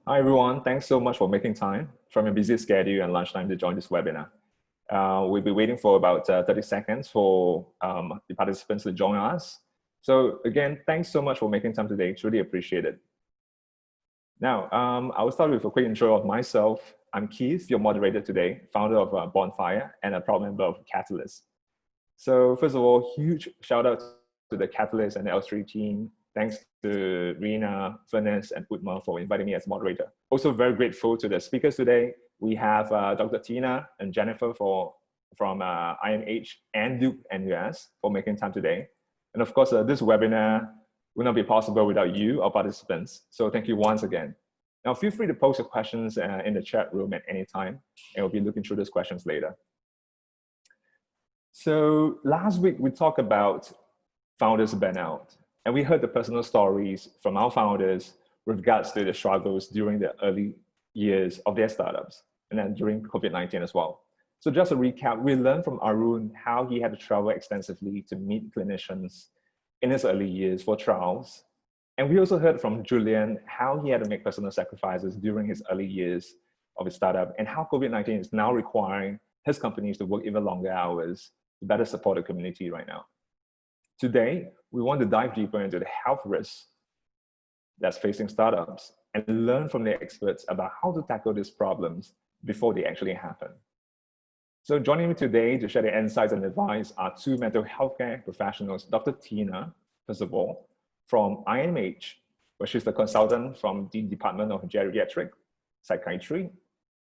Hi, everyone. Thanks so much for making time from your busy schedule and lunchtime to join this webinar. We'll be waiting for about 30 seconds for the participants to join us. So again, thanks so much for making time today. Truly appreciate it. Now, I will start with a quick intro of myself. I'm Keith, your moderator today, founder of Bonfire and a proud member of Catalyst. So first of all, huge shout out to the Catalyst and the L3 team. Thanks to Rina, Furnace, and Utma for inviting me as moderator. Also very grateful to the speakers today. We have Dr. Tina and Jennifer from IMH and Duke-NUS for making time today. And of course, this webinar would not be possible without you, our participants. So thank you once again. Now, feel free to post your questions in the chat room at any time, and we'll be looking through those questions later. So last week, we talked about founders burnout. And we heard the personal stories from our founders with regards to the struggles during the early years of their startups, and then during COVID-19 as well. So just a recap, we learned from Arun how he had to travel extensively to meet clinicians in his early years for trials. And we also heard from Julian how he had to make personal sacrifices during his early years of his startup, and how COVID-19 is now requiring his companies to work even longer hours to better support the community right now. Today, we want to dive deeper into the health risks that's facing startups and learn from the experts about how to tackle these problems before they actually happen. So joining me today to share their insights and advice are two mental health care professionals, Dr. Tina, first of all, from IMH, where she's the consultant from the Department of Geriatric, Psychiatry,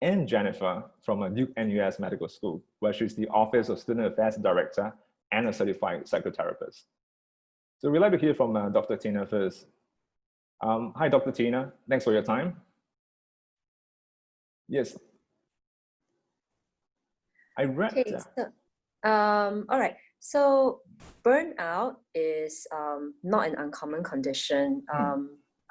and Jennifer from Duke-NUS Medical School, where she's the Office of Student Affairs Director and a certified psychotherapist. So we'd like to hear from Dr. Tina first. Hi, Dr. Tina. Thanks for your time. Yes. I read. Okay, so, all right. So burnout is not an uncommon condition.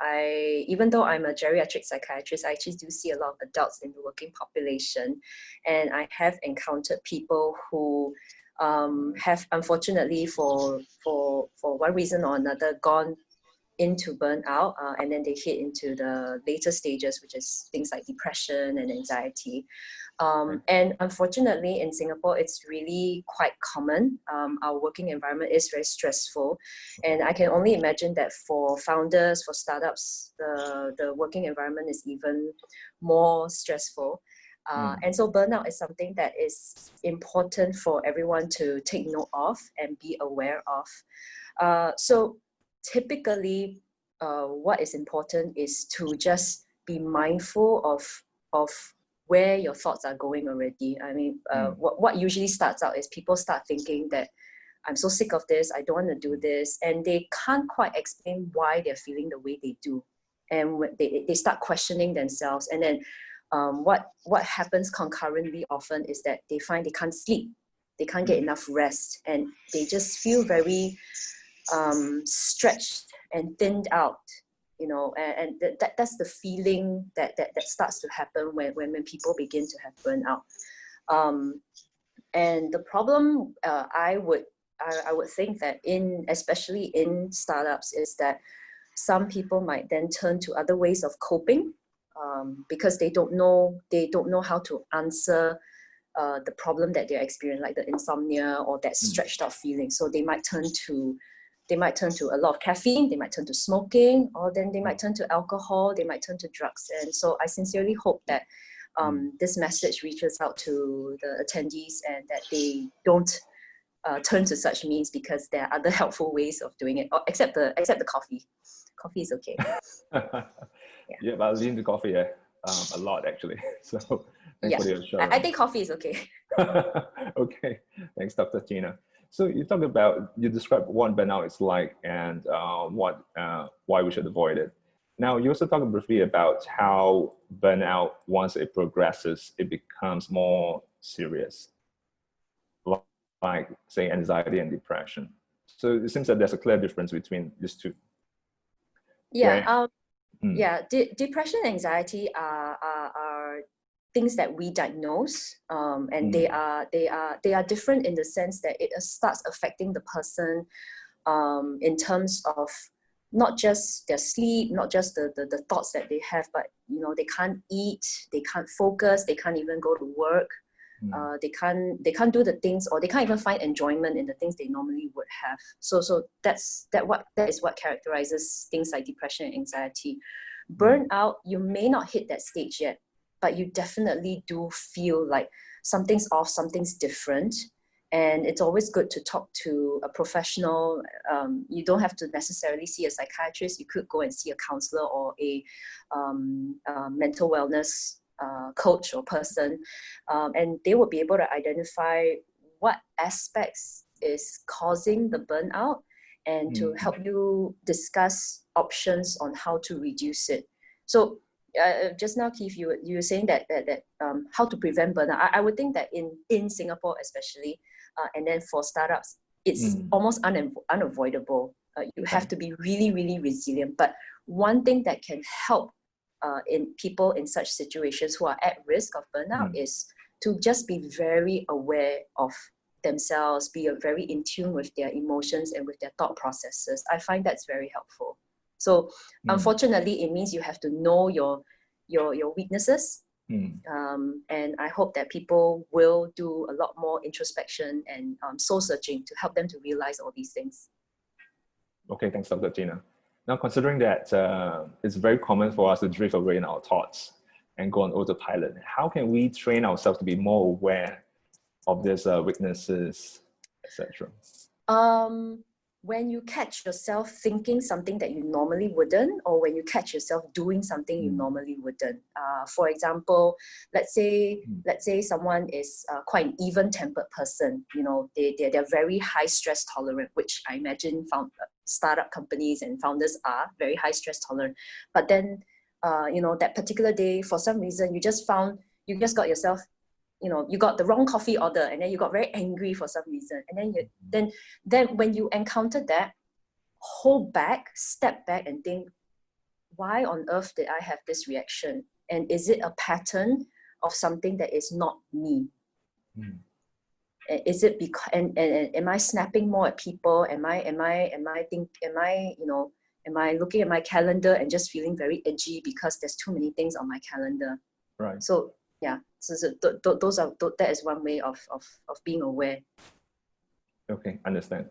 Even though I'm a geriatric psychiatrist, I actually do see a lot of adults in the working population, and I have encountered people who have unfortunately for one reason or another gone into burnout, and then they hit into the later stages, which is things like depression and anxiety. And unfortunately in Singapore, it's really quite common. Our working environment is very stressful. And I can only imagine that for founders, for startups, the working environment is even more stressful. And so burnout is something that is important for everyone to take note of and be aware of. So typically, what is important is to just be mindful of where your thoughts are going already. I mean, what usually starts out is people start thinking that I'm so sick of this, I don't want to do this, and they can't quite explain why they're feeling the way they do. And when they start questioning themselves, and then what happens concurrently often is that they find they can't sleep, they can't get enough rest, and they just feel very stretched and thinned out, you know, and that's the feeling that starts to happen when people begin to have burnout. And the problem, I would think that especially in startups, is that some people might then turn to other ways of coping, because they don't know how to answer the problem that they're experiencing, like the insomnia or that stretched out feeling. So they might turn to a lot of caffeine, they might turn to smoking, or then they might turn to alcohol, they might turn to drugs. And so I sincerely hope that this message reaches out to the attendees and that they don't turn to such means, because there are other helpful ways of doing it, except the coffee. Coffee is okay. Yeah, but I lean to coffee a lot actually. So thanks for the assurance. I think coffee is okay. Okay, thanks, Dr. Tina. So you described what burnout is like and why we should avoid it. Now, you also talked briefly about how burnout, once it progresses, it becomes more serious, like say anxiety and depression. So it seems that there's a clear difference between these two. Yeah, depression and anxiety are things that we diagnose, and they are different in the sense that it starts affecting the person in terms of not just their sleep, not just the thoughts that they have, but they can't eat, they can't focus, they can't even go to work. They can't do the things, or they can't even find enjoyment in the things they normally would have. So that is what characterizes things like depression and anxiety. Burnout, you may not hit that stage yet, but you definitely do feel like something's off, something's different. And it's always good to talk to a professional. You don't have to necessarily see a psychiatrist. You could go and see a counselor or a mental wellness coach or person, and they will be able to identify what aspects is causing the burnout, and to help you discuss options on how to reduce it. So just now, Keith, you were saying that how to prevent burnout. I would think that in Singapore especially, and then for startups, it's almost unavoidable. You have to be really, really resilient. But one thing that can help in people in such situations who are at risk of burnout is to just be very aware of themselves, be very in tune with their emotions and with their thought processes. I find that's very helpful. So unfortunately, it means you have to know your weaknesses. And I hope that people will do a lot more introspection and soul searching to help them to realize all these things. Okay, thanks, Dr. Tina. Now, considering that it's very common for us to drift away in our thoughts and go on autopilot, how can we train ourselves to be more aware of these weaknesses, etc.? When you catch yourself thinking something that you normally wouldn't, or when you catch yourself doing something you normally wouldn't. For example, let's say someone is quite an even-tempered person. They're very high stress tolerant, which I imagine startup companies and founders are very high stress tolerant. But then, that particular day, for some reason, you just got yourself, you got the wrong coffee order, and then you got very angry for some reason. And then when you encounter that, step back and think, why on earth did I have this reaction? And is it a pattern of something that is not me? Is it because, and am I snapping more at people? Am I looking at my calendar and just feeling very edgy because there's too many things on my calendar? Right. So yeah, that is one way of being aware. Okay, understand.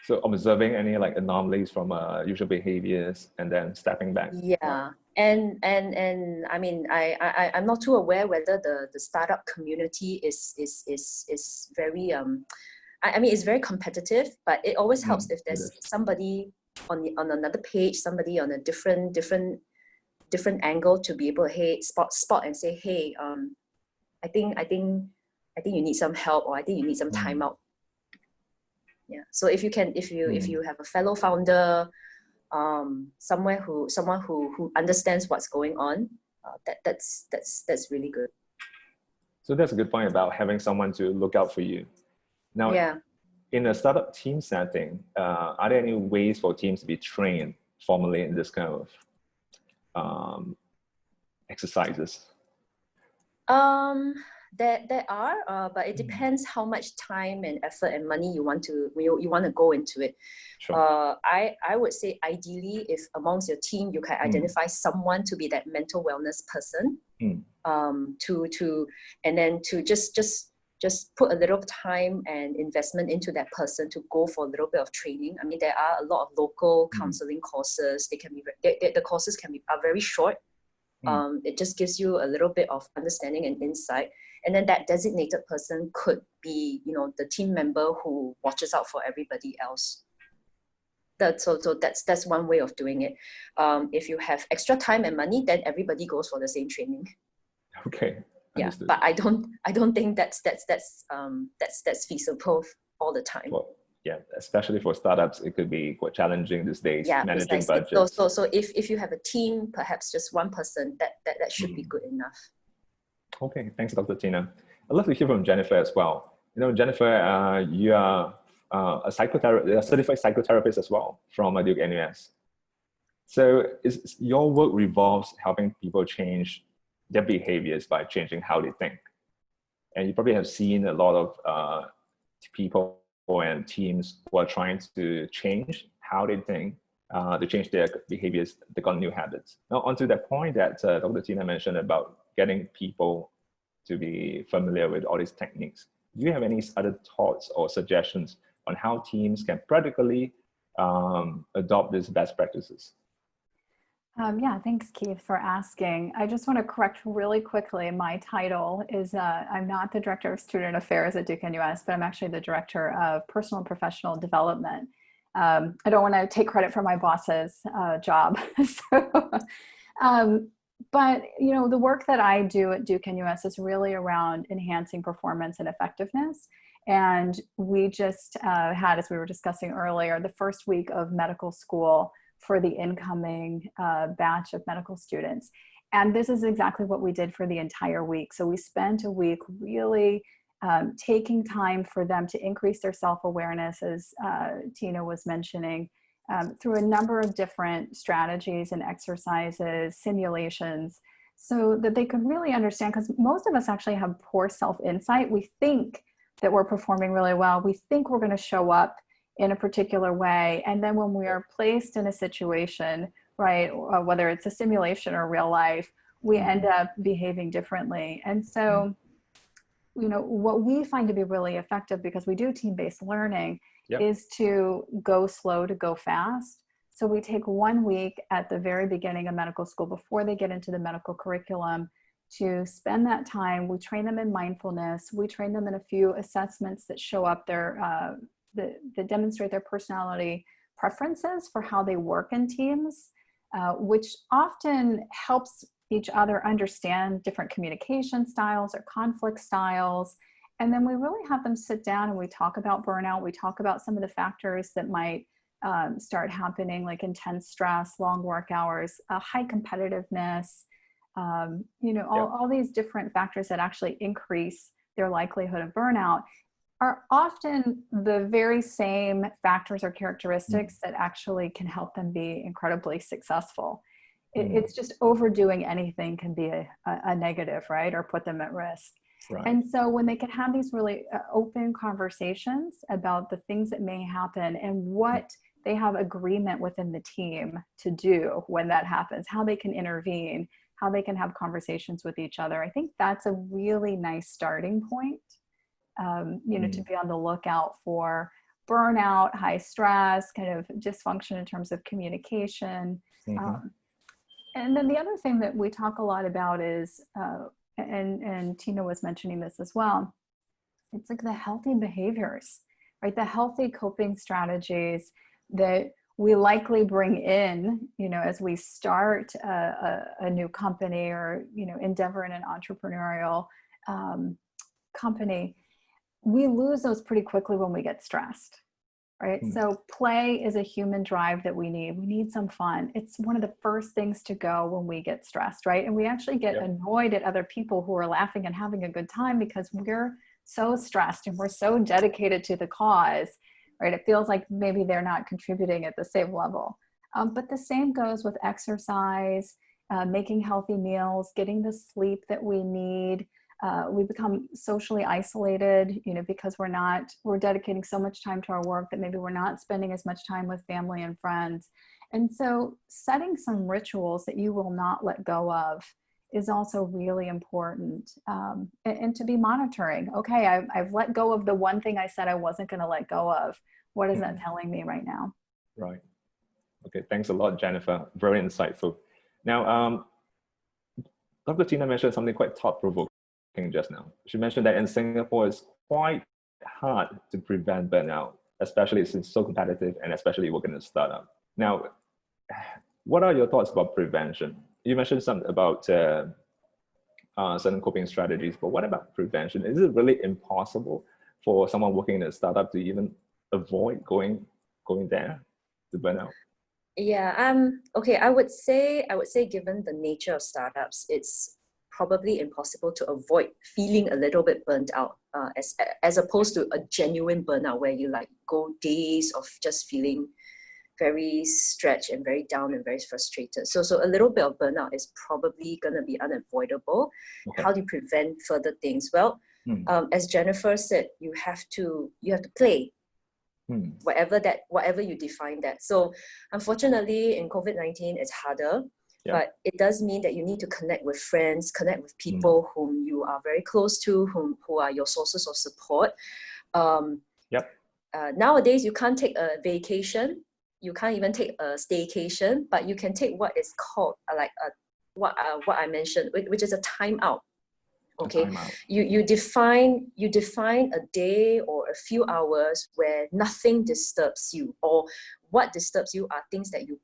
So observing any anomalies from usual behaviors and then stepping back. Yeah, and I mean, I'm not too aware whether the startup community is very I mean, it's very competitive, but it always helps if there's somebody on another page, somebody on a different angle to be able to spot and say, hey, I think you need some help, or I think you need some time out. Yeah. So if you have a fellow founder, someone who understands what's going on, that's really good. So that's a good point about having someone to look out for you. Now, in a startup team setting, are there any ways for teams to be trained formally in this kind of exercises? There are, but it depends how much time and effort and money you want to go into it. Sure. I would say ideally, if amongst your team you can identify someone to be that mental wellness person, and then to just put a little time and investment into that person to go for a little bit of training. I mean, there are a lot of local counseling courses. The courses are very short. It just gives you a little bit of understanding and insight. And then that designated person could be, the team member who watches out for everybody else. That's one way of doing it. If you have extra time and money, then everybody goes for the same training. Okay. Understood. Yeah, but I don't think that's feasible all the time. Well, yeah, especially for startups, it could be quite challenging these days, managing precisely. budgets. So if you have a team, perhaps just one person, that should be good enough. Okay, thanks, Dr. Tina. I'd love to hear from Jennifer as well. Jennifer, you are a certified psychotherapist as well from Duke-NUS. So your work revolves helping people change their behaviors by changing how they think. And you probably have seen a lot of people and teams who are trying to change how they think to change their behaviors, they got new habits. Now, onto that point that Dr. Tina mentioned about getting people to be familiar with all these techniques. Do you have any other thoughts or suggestions on how teams can practically adopt these best practices? Yeah, thanks, Keith, for asking. I just want to correct really quickly. My title is, I'm not the Director of Student Affairs at Duke-NUS, but I'm actually the Director of Personal and Professional Development. I don't want to take credit for my boss's job. But, you know, the work that I do at Duke-NUS is really around enhancing performance and effectiveness. And we just had, as we were discussing earlier, the first week of medical school for the incoming batch of medical students. And this is exactly what we did for the entire week. So we spent a week really taking time for them to increase their self-awareness, as Tina was mentioning, through a number of different strategies and exercises, simulations, so that they could really understand, because most of us actually have poor self-insight. We think that we're performing really well. We think we're going to show up in a particular way. And then when we are placed in a situation, right, whether it's a simulation or real life, we end up behaving differently. And so, you know, what we find to be really effective, because we do team-based learning, is to go slow to go fast. So we take 1 week at the very beginning of medical school before they get into the medical curriculum to spend that time. We train them in mindfulness. We train them in a few assessments that show up their that demonstrate their personality preferences for how they work in teams, which often helps each other understand different communication styles or conflict styles. And then we really have them sit down and we talk about burnout. We talk about some of the factors that might start happening, like intense stress, long work hours, high competitiveness, you know, all these different factors that actually increase their likelihood of burnout are often the very same factors or characteristics that actually can help them be incredibly successful. It's just overdoing anything can be a negative, right? Or put them at risk. Right. And so when they can have these really open conversations about the things that may happen and what they have agreement within the team to do when that happens, how they can intervene, how they can have conversations with each other, I think that's a really nice starting point. You know, to be on the lookout for burnout, high stress, kind of dysfunction in terms of communication. And then the other thing that we talk a lot about is, and Tina was mentioning this as well, it's like the healthy behaviors, right? The healthy coping strategies that we likely bring in, you know, as we start a new company or, you know, endeavor in an entrepreneurial company. We lose those pretty quickly when we get stressed, right? So play is a human drive that we need. We need some fun. It's one of the first things to go when we get stressed, right? And we actually get annoyed at other people who are laughing and having a good time because we're so stressed and we're so dedicated to the cause, right? It feels like maybe they're not contributing at the same level. But the same goes with exercise, making healthy meals, getting the sleep that we need. We become socially isolated, you know, because we're dedicating so much time to our work that maybe we're not spending as much time with family and friends. And so setting some rituals that you will not let go of is also really important. And to be monitoring, okay, I've let go of the one thing I said I wasn't going to let go of. What is that telling me right now? Right. Okay, thanks a lot, Jennifer. Very insightful. Now, Dr. Tina mentioned something quite thought-provoking just now. She mentioned that in Singapore, it's quite hard to prevent burnout, especially since it's so competitive and especially working in a startup. Now, what are your thoughts about prevention? You mentioned something about certain coping strategies, but what about prevention? Is it really impossible for someone working in a startup to even avoid going there to burnout? Yeah, okay, I would say given the nature of startups, it's probably impossible to avoid feeling a little bit burnt out, as opposed to a genuine burnout where you like go days of just feeling very stretched and very down and very frustrated. So a little bit of burnout is probably going to be unavoidable. Okay. How do you prevent further things? Well, as Jennifer said, you have to play. whatever you define that. So unfortunately in COVID-19 it's harder, but it does mean that you need to connect with friends, connect with people whom you are very close to, who are your sources of support. Nowadays you can't take a vacation, you can't even take a staycation, but you can take what is called what I mentioned, which is a timeout. Okay, you define a day or a few hours where nothing disturbs you, or what disturbs you are things that you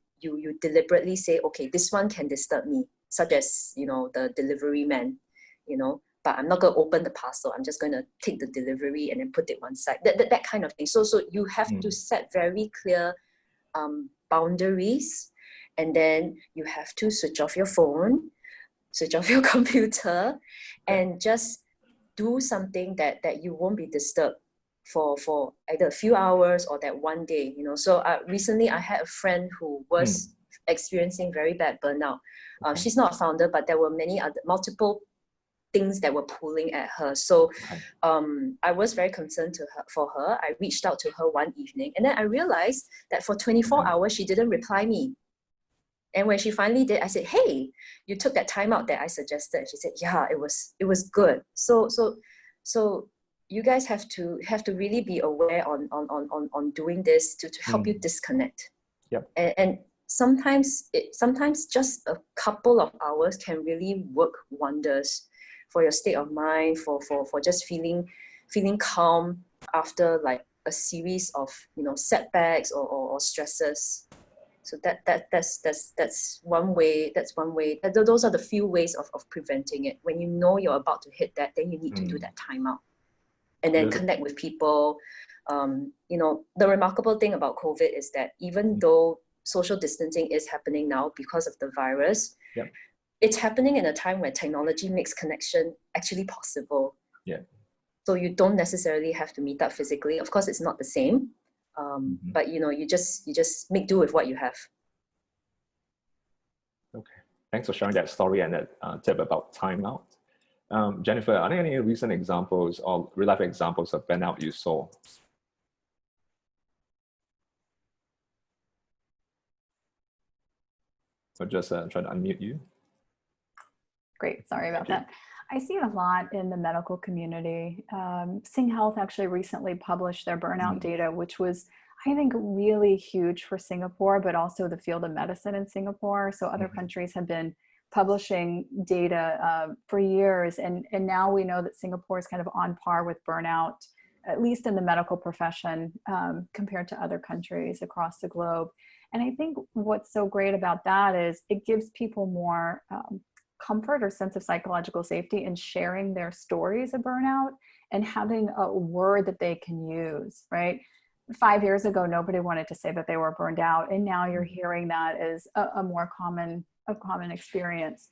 deliberately say, okay, this one can disturb me, such as, you know, the delivery man, you know, but I'm not going to open the parcel, I'm just going to take the delivery and then put it one side, that kind of thing. So you have to set very clear boundaries, and then you have to switch off your phone, switch off your computer, and just do something that you won't be disturbed for either a few hours or that one day, you know. So recently I had a friend who was experiencing very bad burnout. She's not a founder, but there were multiple things that were pulling at her. So I was very concerned for her. I reached out to her one evening, and then I realized that for 24 hours she didn't reply me. And when she finally did, I said, hey, you took that time out that I suggested. She said, yeah, it was good. So you guys have to really be aware on doing this to help you disconnect. And sometimes just a couple of hours can really work wonders for your state of mind, for just feeling calm after like a series of, you know, setbacks or stresses. So that's one way. Those are the few ways of preventing it. When you know you're about to hit that, then you need to do that timeout, and then connect with people. You know, the remarkable thing about COVID is that even though social distancing is happening now because of the virus, it's happening in a time where technology makes connection actually possible. So you don't necessarily have to meet up physically. Of course, it's not the same. But you know, you just make do with what you have. Okay, thanks for sharing that story and that tip about timeout. Jennifer, are there any recent examples or real life examples of burnout you saw? So just try to unmute you. Great, sorry about that. I see it a lot in the medical community. Sing Health actually recently published their burnout data, which was, I think, really huge for Singapore, but also the field of medicine in Singapore. So other countries have been publishing data for years. And now we know that Singapore is kind of on par with burnout, at least in the medical profession, compared to other countries across the globe. And I think what's so great about that is it gives people more comfort or sense of psychological safety in sharing their stories of burnout and having a word that they can use, right? 5 years ago, nobody wanted to say that they were burned out. And now you're hearing that as a more common experience.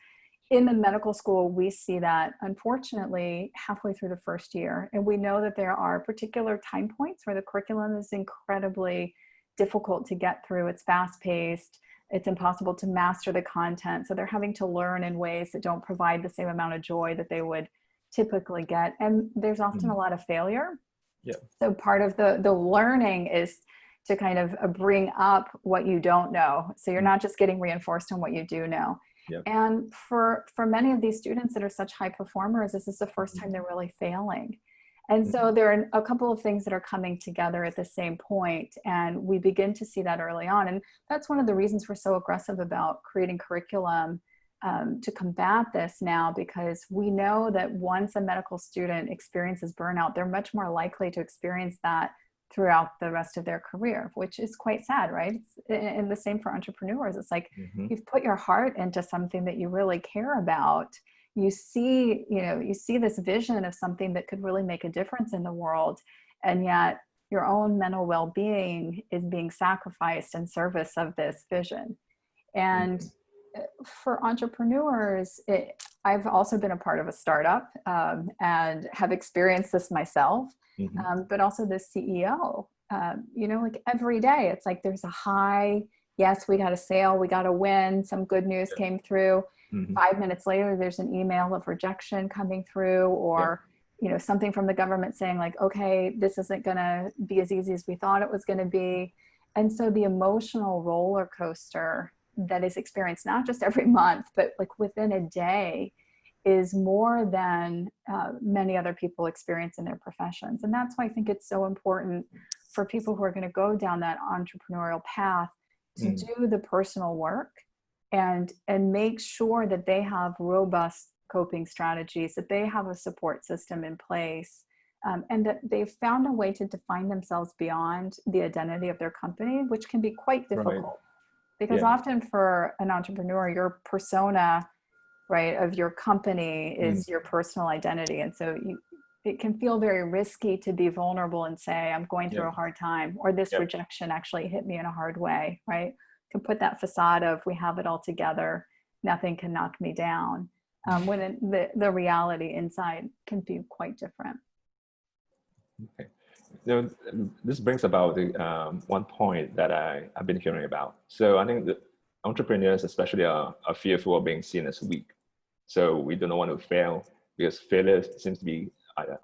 In the medical school, we see that, unfortunately, halfway through the first year. And we know that there are particular time points where the curriculum is incredibly difficult to get through. It's fast-paced. It's impossible to master the content. So they're having to learn in ways that don't provide the same amount of joy that they would typically get. And there's often a lot of failure. So part of the learning is to kind of bring up what you don't know. So you're not just getting reinforced on what you do know. And for many of these students that are such high performers, this is the first time they're really failing. And so there are a couple of things that are coming together at the same point, and we begin to see that early on. And that's one of the reasons we're so aggressive about creating curriculum to combat this now, because we know that once a medical student experiences burnout, they're much more likely to experience that throughout the rest of their career, which is quite sad, right? And the same for entrepreneurs. It's like you've put your heart into something that you really care about. You see this vision of something that could really make a difference in the world, and yet your own mental well-being is being sacrificed in service of this vision. And for entrepreneurs, I've also been a part of a startup and have experienced this myself, but also the CEO, like every day, it's like there's a high, yes, we got a sale, we got a win, some good news came through. 5 minutes later, there's an email of rejection coming through, or something from the government saying like, okay, this isn't going to be as easy as we thought it was going to be. And so the emotional roller coaster that is experienced not just every month, but like within a day, is more than many other people experience in their professions. And that's why I think it's so important for people who are going to go down that entrepreneurial path to do the personal work and make sure that they have robust coping strategies, that they have a support system in place, and that they've found a way to define themselves beyond the identity of their company, which can be quite difficult. Right. Because often for an entrepreneur, your persona, right, of your company is your personal identity. And so it can feel very risky to be vulnerable and say, I'm going through a hard time, or this rejection actually hit me in a hard way, right? Can put that facade of we have it all together, nothing can knock me down, when the reality inside can be quite different. Okay. This brings about the one point that I've been hearing about. So I think that entrepreneurs especially are fearful of being seen as weak. So we do not want to fail because failure seems to be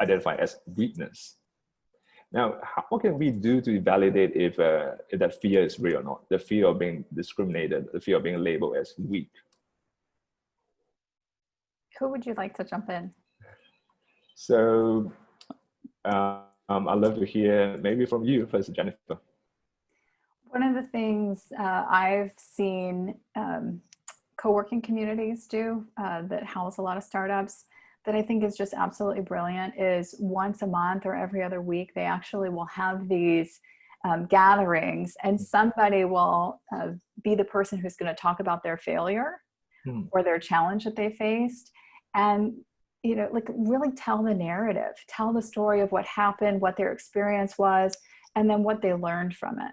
identified as weakness. Now, what can we do to validate if that fear is real or not? The fear of being discriminated, the fear of being labeled as weak. Who would you like to jump in? So I'd love to hear maybe from you first, Jennifer. One of the things I've seen co-working communities do that house a lot of startups that I think is just absolutely brilliant is once a month or every other week, they actually will have these gatherings, and somebody will be the person who's going to talk about their failure or their challenge that they faced. And, like really tell the narrative, tell the story of what happened, what their experience was, and then what they learned from it.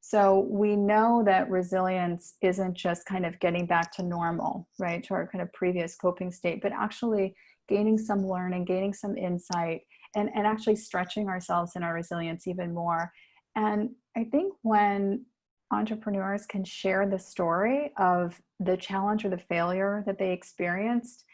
So we know that resilience isn't just kind of getting back to normal, right, to our kind of previous coping state, but actually gaining some learning, gaining some insight, and actually stretching ourselves in our resilience even more. And I think when entrepreneurs can share the story of the challenge or the failure that they experienced,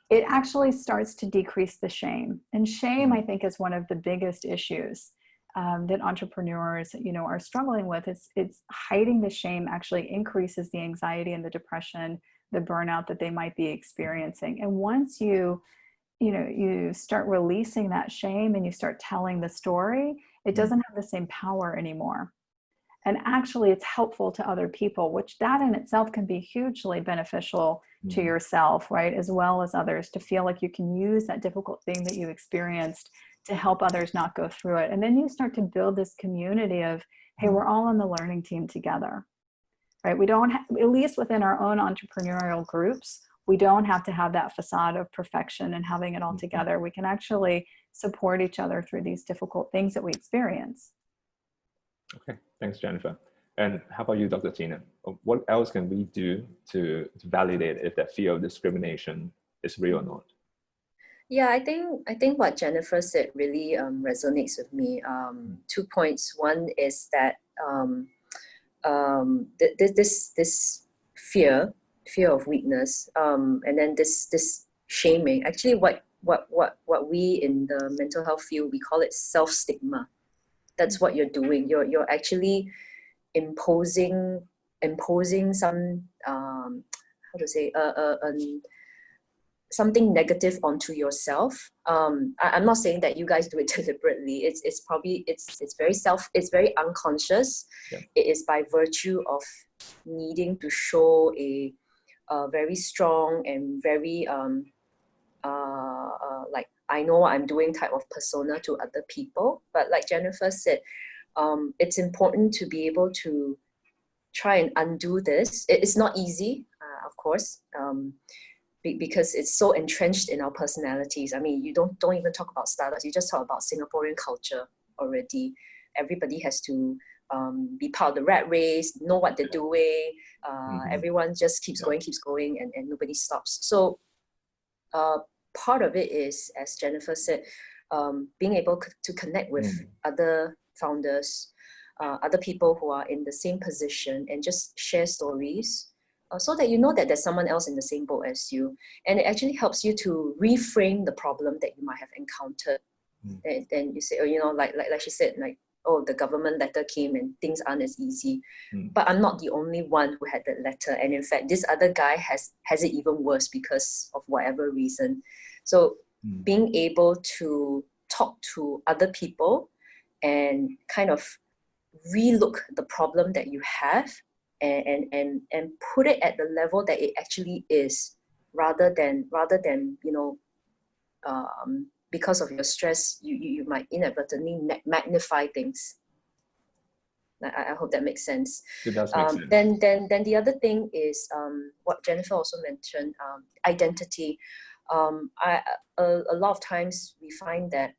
it actually starts to decrease the shame. And shame, I think, is one of the biggest issues that entrepreneurs, are struggling with. It's hiding the shame actually increases the anxiety and the depression, the burnout that they might be experiencing. And once you start releasing that shame and you start telling the story, it doesn't have the same power anymore. And actually it's helpful to other people, which that in itself can be hugely beneficial to yourself, right? As well as others, to feel like you can use that difficult thing that you experienced to help others not go through it. And then you start to build this community of, hey, we're all on the learning team together, right? We don't, at least within our own entrepreneurial groups, we don't have to have that facade of perfection and having it all together. We can actually support each other through these difficult things that we experience. Okay, thanks, Jennifer. And how about you, Dr. Tina? What else can we do to validate if that fear of discrimination is real or not? Yeah, I think what Jennifer said really resonates with me. 2 points. One is that this fear of weakness, and then this shaming. Actually, what we in the mental health field, we call it self-stigma. That's what you're doing. You're actually imposing some how to say something negative onto yourself. I'm not saying that you guys do it deliberately. It's probably it's very unconscious. Yeah. It is by virtue of needing to show a very strong and very like I know what I'm doing type of persona to other people. But like Jennifer said, it's important to be able to try and undo this. It's not easy, of course. Because it's so entrenched in our personalities. I mean, you don't even talk about startups. You just talk about Singaporean culture already. Everybody has to be part of the rat race, know what they're doing. Everyone just keeps going, and nobody stops. So part of it is, as Jennifer said, being able to connect with other founders, other people who are in the same position, and just share stories. so that you know that there's someone else in the same boat as you. And it actually helps you to reframe the problem that you might have encountered. Then you say, oh, you know, like she said, like, oh, the government letter came and things aren't as easy. But I'm not the only one who had that letter. And in fact, this other guy has it even worse because of whatever reason. So being able to talk to other people and kind of relook the problem that you have and put it at the level that it actually is, rather than you know, because of your stress, you might inadvertently magnify things. I hope that makes sense. It does make sense. Then the other thing is what Jennifer also mentioned, identity. A lot of times we find that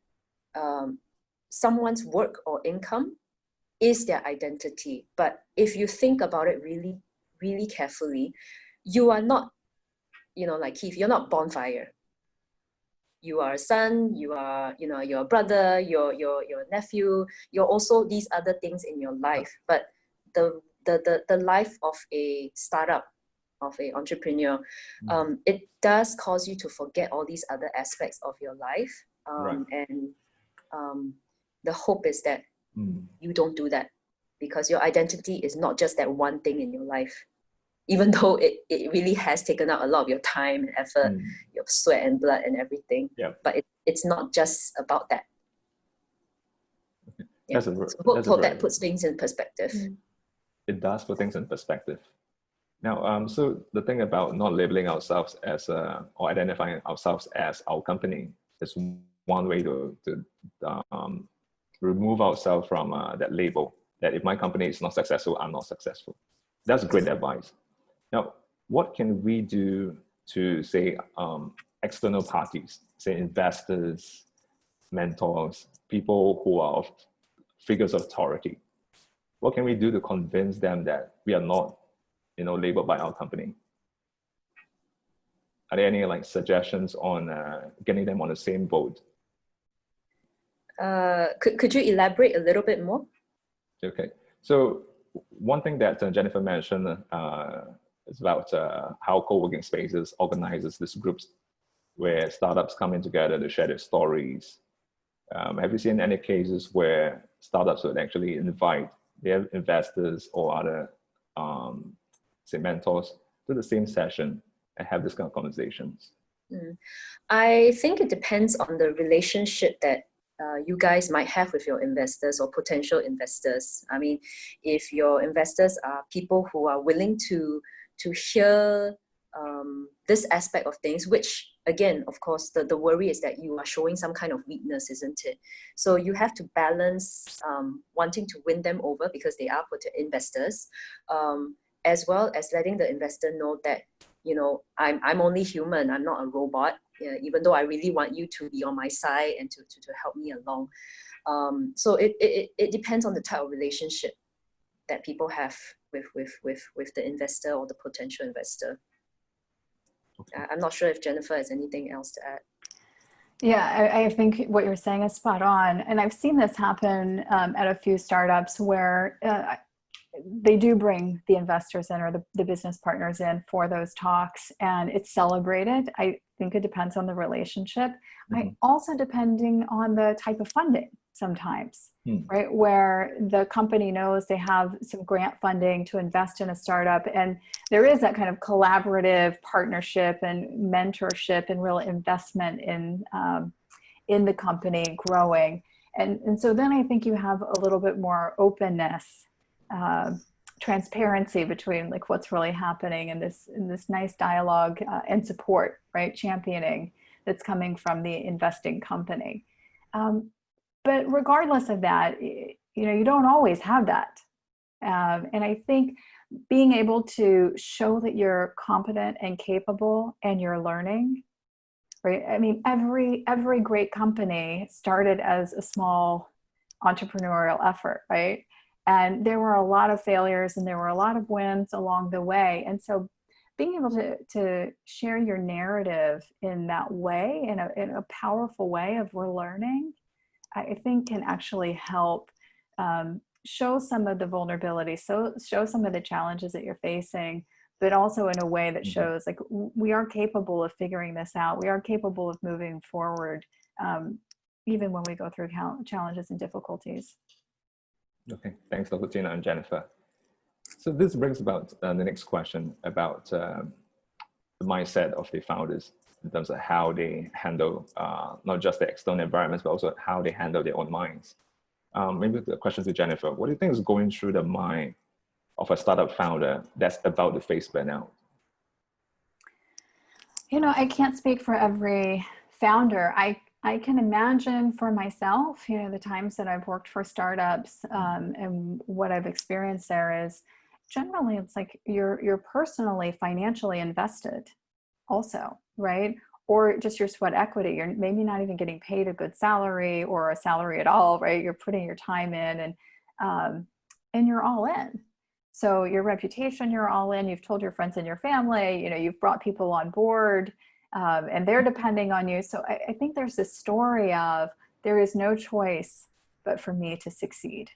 someone's work or income is their identity. But if you think about it really, really carefully, you are not, you know, like Keith, you're not bonfire. You are a son, you are, you know, your brother, your nephew, you're also these other things in your life. But the life of a startup, of an entrepreneur, it does cause you to forget all these other aspects of your life. And the hope is that you don't do that, because your identity is not just that one thing in your life, even though it really has taken out a lot of your time and effort, your sweat and blood and everything. But it's not just about that. So hope that puts things in perspective. It does put things in perspective. Now, so the thing about not labeling ourselves as or identifying ourselves as our company is one way to remove ourselves from that label, that if my company is not successful, I'm not successful. That's great advice. Now, what can we do to, say, external parties, say investors, mentors, people who are figures of authority? What can we do to convince them that we are not, you know, labeled by our company? Are there any like suggestions on getting them on the same boat? Could you elaborate a little bit more? Okay, so one thing that Jennifer mentioned is about how co-working spaces organizes these groups where startups come in together to share their stories. Have you seen any cases where startups would actually invite their investors or other, say, mentors to the same session and have this kind of conversations? I think it depends on the relationship that you guys might have with your investors or potential investors. I mean, if your investors are people who are willing to hear this aspect of things, which again, of course, the worry is that you are showing some kind of weakness, isn't it? So you have to balance wanting to win them over because they are investors, as well as letting the investor know that, you know, I'm only human, I'm not a robot, even though I really want you to be on my side and to help me along. So it depends on the type of relationship that people have with the investor or the potential investor. I'm not sure if Jennifer has anything else to add. Yeah, I think what you're saying is spot on. And I've seen this happen at a few startups where they do bring the investors in or the business partners in for those talks, and it's celebrated. I think it depends on the relationship. Also depending on the type of funding sometimes, right? Where the company knows they have some grant funding to invest in a startup, and there is that kind of collaborative partnership and mentorship and real investment in the company growing. And so then I think you have a little bit more openness, transparency between like what's really happening in this nice dialogue and support, right? Championing that's coming from the investing company. But regardless of that, you know, you don't always have that. And I think being able to show that you're competent and capable and you're learning, right? I mean, every great company started as a small entrepreneurial effort, right? And there were a lot of failures and there were a lot of wins along the way. And so being able to share your narrative in that way, in a powerful way of we're learning, I think can actually help show some of the vulnerability, so show some of the challenges that you're facing, but also in a way that shows like we are capable of figuring this out. We are capable of moving forward, even when we go through challenges and difficulties. Okay, thanks, Dr. Tina and Jennifer. So this brings about the next question about the mindset of the founders in terms of how they handle not just the external environments, but also how they handle their own minds. Maybe the question to Jennifer, what do you think is going through the mind of a startup founder that's about to face burnout? You know, I can't speak for every founder. I can imagine for myself, you know, the times that I've worked for startups and what I've experienced there is generally it's like you're personally financially invested also, right? Or just your sweat equity. You're maybe not even getting paid a good salary or a salary at all, right? You're putting your time in and you're all in. So your reputation, you're all in. You've told your friends and your family, you know, you've brought people on board and they're depending on you. So I think there's this story of there is no choice but for me to succeed.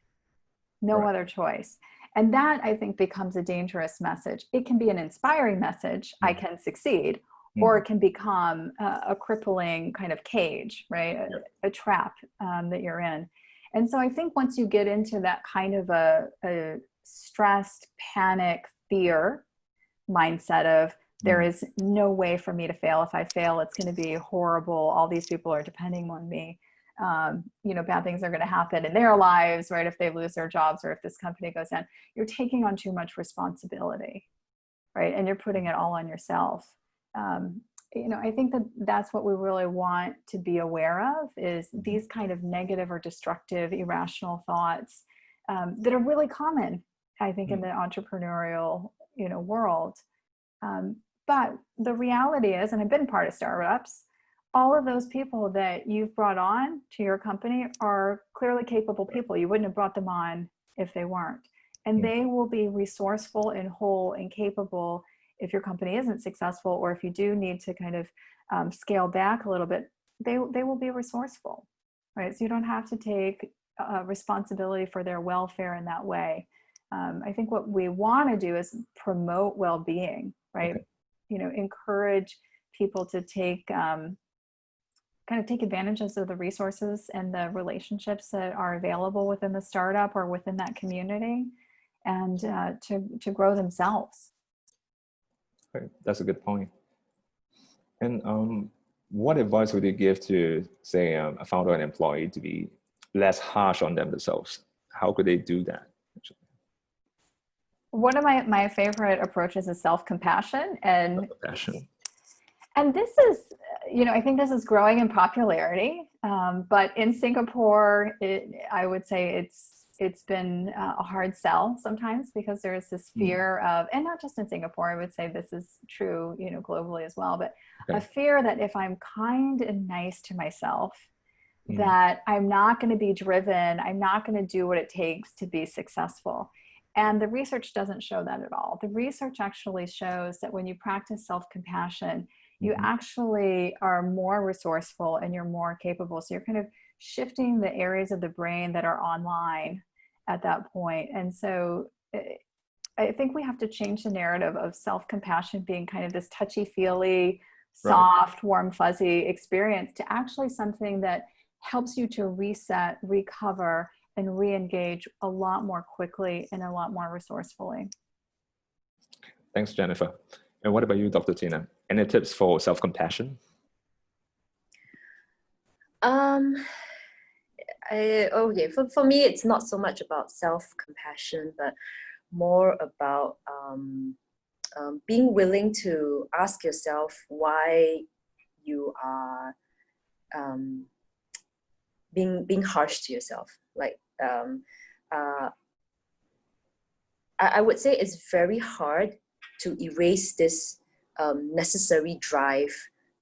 No other choice. And that I think becomes a dangerous message. It can be an inspiring message, I can succeed, or it can become a crippling kind of cage, right? A trap that you're in. And so I think once you get into that kind of a stressed, panic, fear mindset of there is no way for me to fail. If I fail, it's going to be horrible. All these people are depending on me. You know, bad things are going to happen in their lives, right? If they lose their jobs or if this company goes down, you're taking on too much responsibility, right? And you're putting it all on yourself. You know, I think that that's what we really want to be aware of is these kind of negative or destructive, irrational thoughts that are really common, I think, in the entrepreneurial, you know, world. But the reality is, and I've been part of startups, all of those people that you've brought on to your company are clearly capable people. You wouldn't have brought them on if they weren't. And they will be resourceful and whole and capable if your company isn't successful, or if you do need to kind of scale back a little bit, they will be resourceful, right? So you don't have to take responsibility for their welfare in that way. I think what we want to do is promote well-being, right? Okay. You know, encourage people to take kind of take advantages of the resources and the relationships that are available within the startup or within that community, and to grow themselves. Right. That's a good point. And what advice would you give to, say, a founder and employee to be less harsh on themselves? How could they do that? One of my favorite approaches is self-compassion. And this is, you know, I think this is growing in popularity. But in Singapore, I would say it's been a hard sell sometimes, because there's this fear of, and not just in Singapore, I would say this is true, you know, globally as well, but a fear that if I'm kind and nice to myself, that I'm not going to be driven, I'm not going to do what it takes to be successful. And the research doesn't show that at all. The research actually shows that when you practice self-compassion, you actually are more resourceful and you're more capable. So you're kind of shifting the areas of the brain that are online at that point. And so I think we have to change the narrative of self-compassion being kind of this touchy-feely, soft, warm, fuzzy experience to actually something that helps you to reset, recover, and re-engage a lot more quickly and a lot more resourcefully. Thanks, Jennifer. And what about you, Dr. Tina? Any tips for self-compassion? For me, it's not so much about self-compassion, but more about being willing to ask yourself why you are being harsh to yourself. Like I would say it's very hard to erase this necessary drive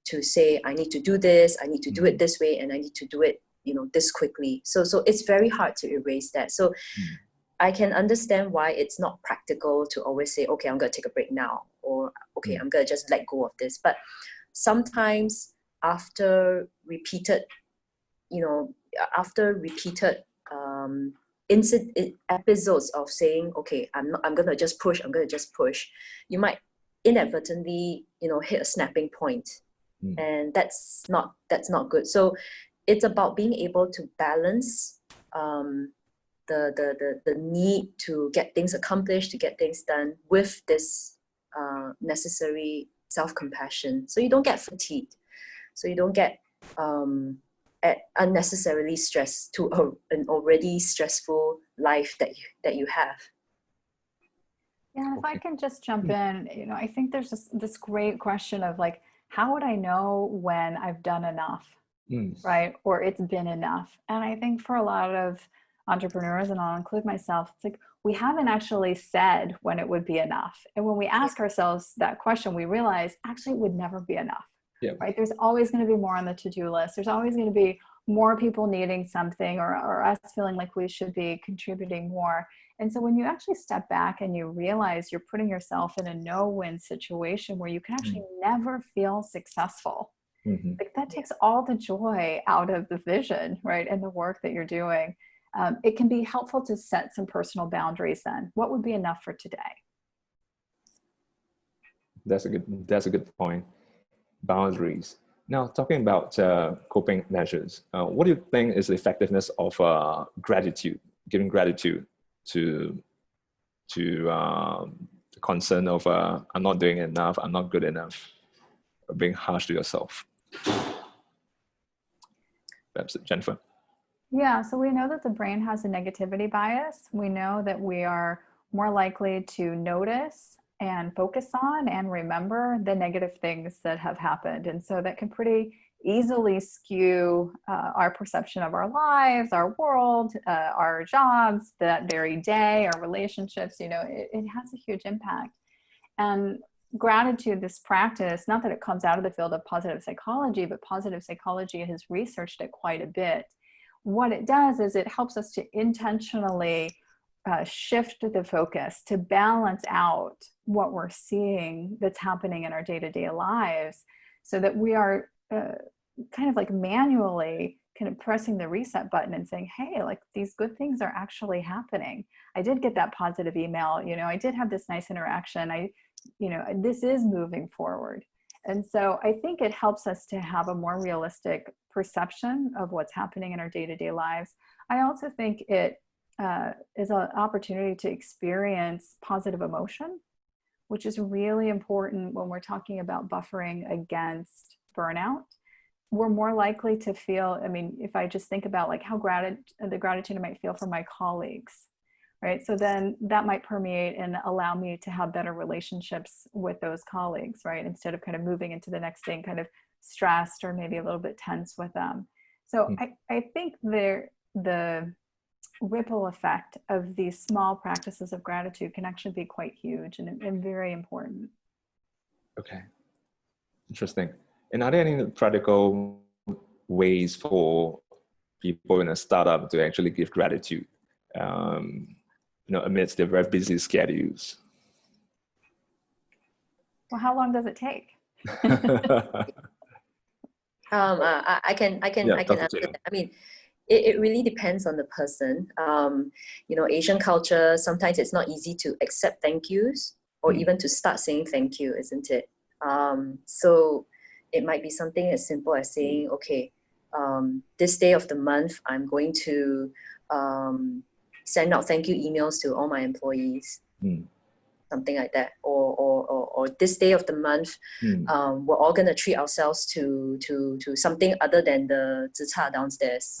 to say, I need to do this, I need to do it this way, and I need to do it, you know, this quickly. So it's very hard to erase that. So I can understand why it's not practical to always say, okay, I'm going to take a break now, or okay, I'm going to just let go of this. But sometimes after repeated episodes of saying, okay, I'm going to just push, you might inadvertently, hit a snapping point. And that's not good. So it's about being able to balance the need to get things accomplished, to get things done, with this necessary self-compassion. So you don't get fatigued. So you don't get unnecessarily stressed to an already stressful life that you have. Yeah, if I can just jump in, I think there's this great question of like, how would I know when I've done enough, right? Or it's been enough. And I think for a lot of entrepreneurs, and I'll include myself, it's like we haven't actually said when it would be enough. And when we ask ourselves that question, we realize actually it would never be enough, right? There's always going to be more on the to-do list. There's always going to be more people needing something, or us feeling like we should be contributing more. And so when you actually step back and you realize you're putting yourself in a no-win situation where you can actually never feel successful, like that takes all the joy out of the vision, right? And the work that you're doing. It can be helpful to set some personal boundaries then. What would be enough for today? That's a good point. Boundaries. Now, talking about coping measures, what do you think is the effectiveness of gratitude, giving gratitude to the concern of I'm not doing enough, I'm not good enough, being harsh to yourself? Perhaps Jennifer. Yeah, so we know that the brain has a negativity bias. We know that we are more likely to notice and focus on and remember the negative things that have happened. And so that can pretty easily skew our perception of our lives, our world, our jobs, that very day, our relationships. It has a huge impact. And gratitude, this practice, not that it comes out of the field of positive psychology, but positive psychology has researched it quite a bit. What it does is it helps us to intentionally shift the focus to balance out what we're seeing that's happening in our day-to-day lives, so that we are kind of like manually kind of pressing the reset button and saying, hey, like these good things are actually happening. I did get that positive email, I did have this nice interaction. This is moving forward. And so I think it helps us to have a more realistic perception of what's happening in our day-to-day lives. I also think it is an opportunity to experience positive emotion, which is really important when we're talking about buffering against burnout. We're more likely to feel, if I just think about like how the gratitude I might feel for my colleagues, right? So then that might permeate and allow me to have better relationships with those colleagues, right? Instead of kind of moving into the next thing, kind of stressed or maybe a little bit tense with them. So I think the ripple effect of these small practices of gratitude can actually be quite huge and very important. Okay, interesting. And are there any practical ways for people in a startup to actually give gratitude, amidst their very busy schedules? Well, how long does it take? I can answer that. It really depends on the person. Asian culture, sometimes it's not easy to accept thank yous or even to start saying thank you, isn't it? So it might be something as simple as saying, okay, this day of the month, I'm going to send out thank you emails to all my employees. Something like that, or this day of the month, we're all gonna treat ourselves to something other than the zi cha downstairs,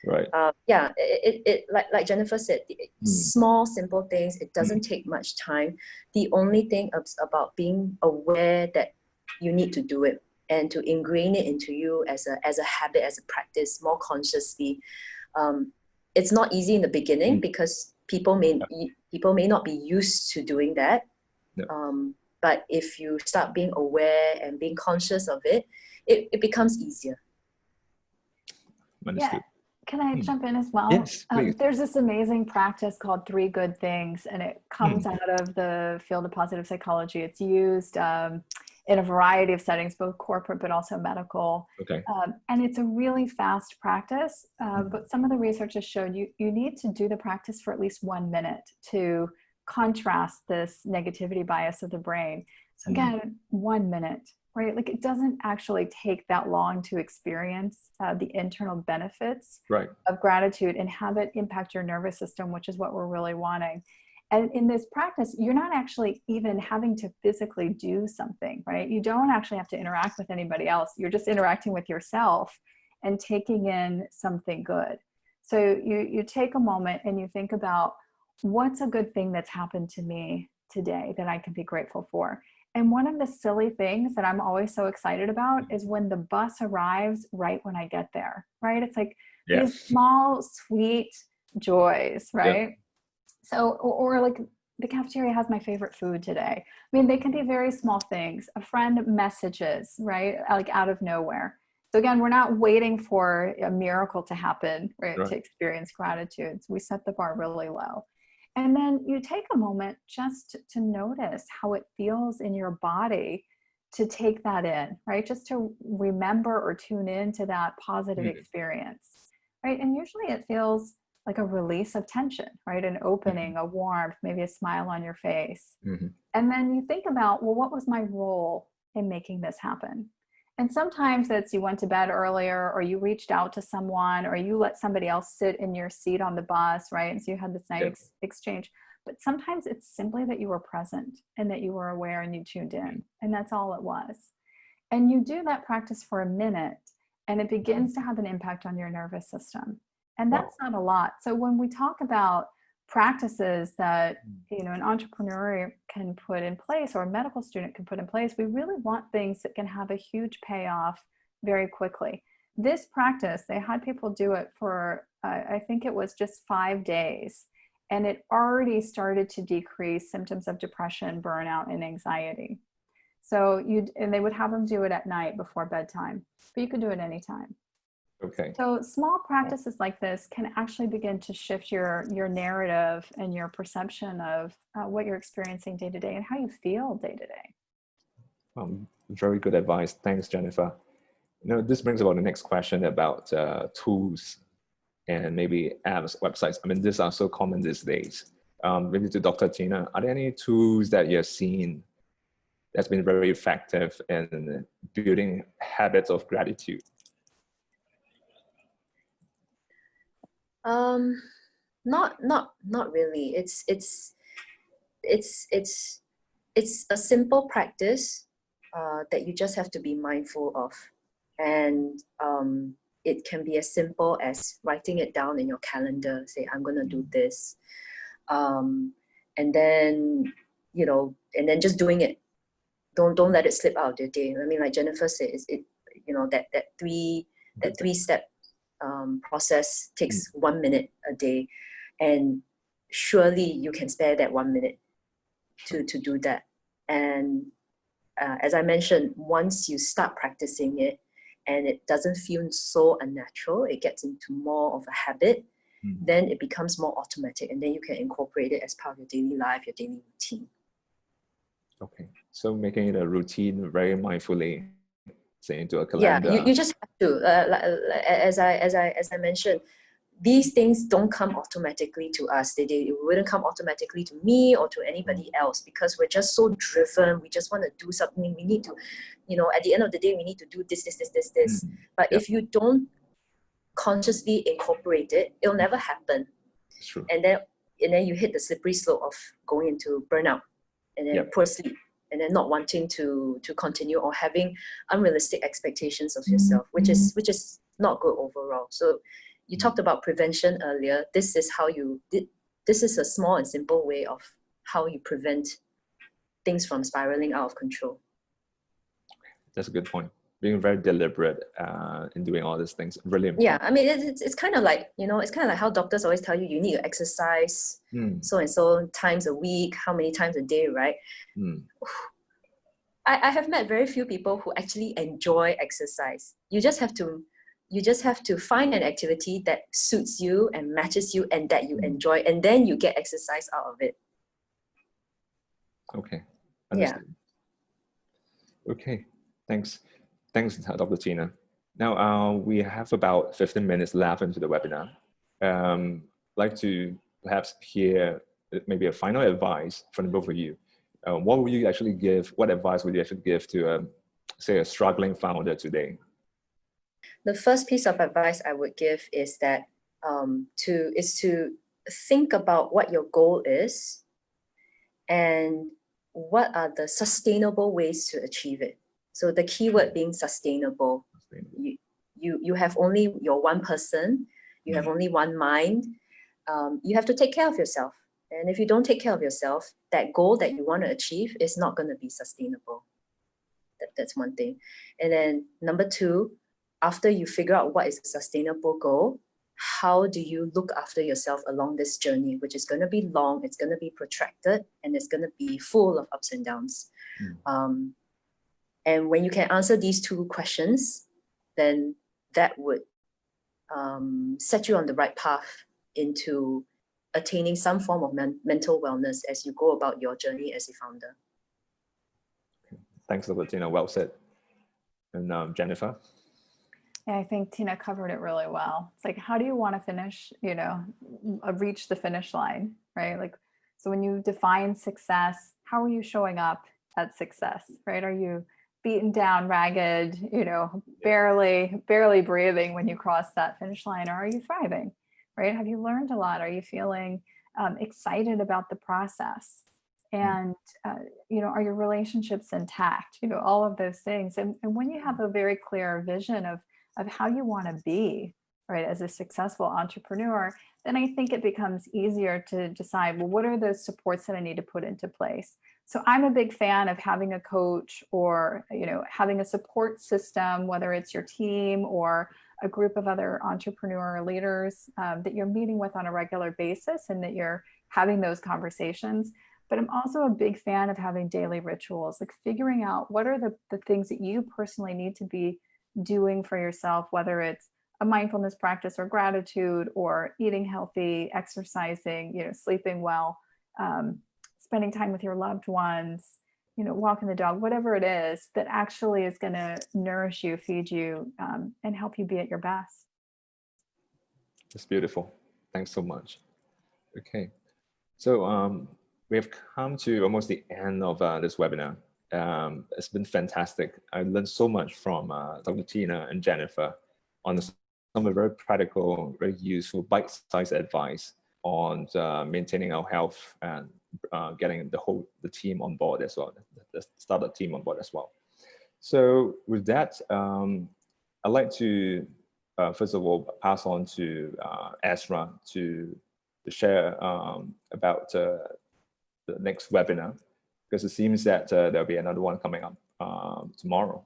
Right. It like Jennifer said, small simple things. It doesn't take much time. The only thing about being aware that you need to do it and to ingrain it into you as a habit, as a practice, more consciously. It's not easy in the beginning because people may not be used to doing that. But if you start being aware and being conscious of it, it becomes easier. Yeah. Can I jump in as well? Yes, please. There's this amazing practice called 3 Good Things, and it comes out of the field of positive psychology. It's used in a variety of settings, both corporate but also medical. Okay. And it's a really fast practice, but some of the research has showed you need to do the practice for at least 1 minute to contrast this negativity bias of the brain. So again, 1 minute, right? Like it doesn't actually take that long to experience the internal benefits of gratitude and have it impact your nervous system, which is what we're really wanting. And in this practice, you're not actually even having to physically do something, right? You don't actually have to interact with anybody else. You're just interacting with yourself and taking in something good. So you take a moment and you think about, what's a good thing that's happened to me today that I can be grateful for? And one of the silly things that I'm always so excited about is when the bus arrives right when I get there, right? It's like these small, sweet joys, right? Yeah. So, or like the cafeteria has my favorite food today. I mean, they can be very small things. A friend messages, right? Like out of nowhere. So again, we're not waiting for a miracle to happen, right? To experience gratitude. So we set the bar really low. And then you take a moment just to notice how it feels in your body to take that in, right? Just to remember or tune in to that positive experience, right? And usually it feels like a release of tension, right? An opening, a warmth, maybe a smile on your face. And then you think about, well, what was my role in making this happen? And sometimes it's you went to bed earlier, or you reached out to someone, or you let somebody else sit in your seat on the bus, right? And so you had this nice exchange. But sometimes it's simply that you were present and that you were aware and you tuned in. And that's all it was. And you do that practice for a minute, and it begins to have an impact on your nervous system. And that's not a lot. So when we talk about practices that, you know, an entrepreneur can put in place or a medical student can put in place, we really want things that can have a huge payoff very quickly. This practice, they had people do it for, I think it was just 5 days, and it already started to decrease symptoms of depression, burnout, and anxiety. So and they would have them do it at night before bedtime, but you could do it anytime. Okay. So small practices like this can actually begin to shift your narrative and your perception of what you're experiencing day to day and how you feel day to day. Very good advice. Thanks, Jennifer. You know, this brings about the next question about tools and maybe apps, websites. I mean, these are so common these days. Maybe to Dr. Tina, are there any tools that you've seen that's been very effective in building habits of gratitude? Not really. It's a simple practice that you just have to be mindful of, and it can be as simple as writing it down in your calendar. Say, I'm gonna do this, and then and then just doing it. Don't let it slip out of your day. I mean, like Jennifer says, that three step process takes 1 minute a day, and surely you can spare that 1 minute to do that. And as I mentioned, once you start practicing it and it doesn't feel so unnatural, it gets into more of a habit, then it becomes more automatic, and then you can incorporate it as part of your daily life, your daily routine. Okay, so making it a routine very mindfully, say into a calendar. Yeah, you just have to, as I mentioned, these things don't come automatically to us. They wouldn't come automatically to me or to anybody else, because we're just so driven. We just want to do something. We need to, at the end of the day, we need to do this. But if you don't consciously incorporate it, it'll never happen. True. And then you hit the slippery slope of going into burnout, and then poor sleep, and then not wanting to continue, or having unrealistic expectations of yourself, which is not good overall. So you talked about prevention earlier. This is a small and simple way of how you prevent things from spiraling out of control. That's a good point. Being very deliberate in doing all these things, really important. Yeah, I mean, it's kind of like, it's kind of like how doctors always tell you, you need to exercise so and so times a week, how many times a day, right? I have met very few people who actually enjoy exercise. You just have to find an activity that suits you and matches you and that you enjoy, and then you get exercise out of it. Okay, understood. Yeah. Okay, thanks, Dr. Tina. Now we have about 15 minutes left into the webinar. I'd like to perhaps hear maybe a final advice from both of you, what would you actually give? What advice would you actually give to, say, a struggling founder today? The first piece of advice I would give is that to think about what your goal is and what are the sustainable ways to achieve it. So the keyword being sustainable. You have only your one person, you have only one mind. You have to take care of yourself. And if you don't take care of yourself, that goal that you want to achieve is not going to be sustainable. That's one thing. And then number two, after you figure out what is a sustainable goal, how do you look after yourself along this journey, which is going to be long, it's going to be protracted, and it's going to be full of ups and downs. And when you can answer these two questions, then that would set you on the right path into attaining some form of mental wellness as you go about your journey as a founder. Thanks, Dr. Tina. Well said. And Jennifer? Yeah, I think Tina covered it really well. It's like, how do you want to finish, reach the finish line, right? Like, so when you define success, how are you showing up at success, right? Are you beaten down, ragged, barely breathing when you cross that finish line, or are you thriving, right? Have you learned a lot? Are you feeling excited about the process? And, are your relationships intact? All of those things. And when you have a very clear vision of how you want to be, right, as a successful entrepreneur, then I think it becomes easier to decide, well, what are those supports that I need to put into place? So I'm a big fan of having a coach or, having a support system, whether it's your team or a group of other entrepreneur leaders that you're meeting with on a regular basis and that you're having those conversations. But I'm also a big fan of having daily rituals, like figuring out what are the things that you personally need to be doing for yourself, whether it's a mindfulness practice or gratitude or eating healthy, exercising, sleeping well, spending time with your loved ones, walking the dog, whatever it is that actually is going to nourish you, feed you, and help you be at your best. That's beautiful. Thanks so much. Okay. So we have come to almost the end of this webinar. It's been fantastic. I learned so much from Dr. Tina and Jennifer on some very practical, very useful, bite-sized advice on maintaining our health and getting the team on board as well, the startup team on board as well. So with that, I'd like to first of all pass on to Ezra to share about the next webinar, because it seems that there'll be another one coming up tomorrow.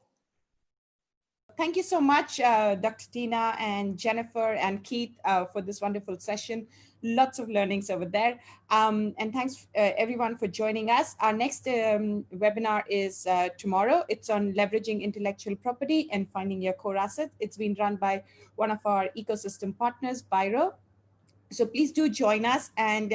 Thank you so much, Dr. Tina and Jennifer and Keith for this wonderful session. Lots of learnings over there. And thanks everyone for joining us. Our next webinar is tomorrow. It's on leveraging intellectual property and finding your core assets. It's been run by one of our ecosystem partners, Biro. So please do join us and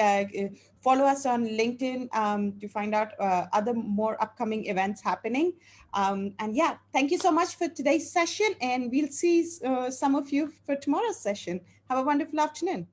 follow us on LinkedIn to find out other more upcoming events happening. And yeah, thank you so much for today's session, and we'll see some of you for tomorrow's session. Have a wonderful afternoon.